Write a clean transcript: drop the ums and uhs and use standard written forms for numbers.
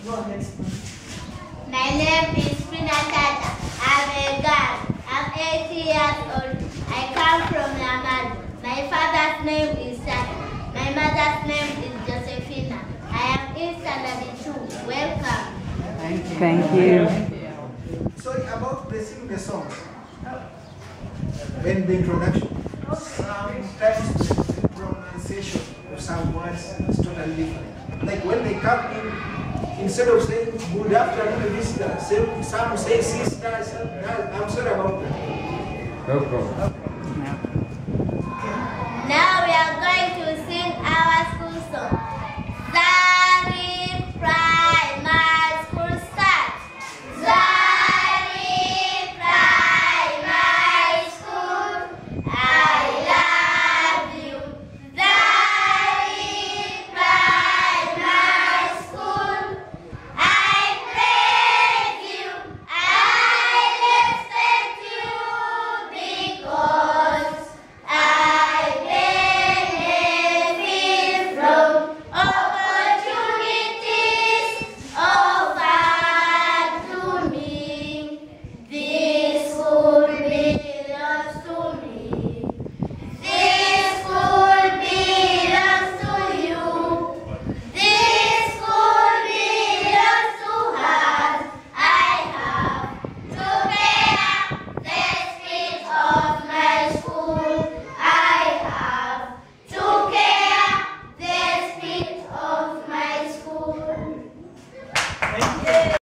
No, next one. My name is Pinatata. I'm a girl. I'm 80 years old. I come from Lamad. My father's name is Sata. My mother's name is Josephina. I am in Standard 2. Welcome. Thank you. Sorry, about pressing the songs. When the introduction, sometimes the pronunciation of some words is totally different. Like when they come in, instead of saying good afternoon, visitor, some say sister, some, I'm sorry about that. No problem. Now we are going to sing our school song.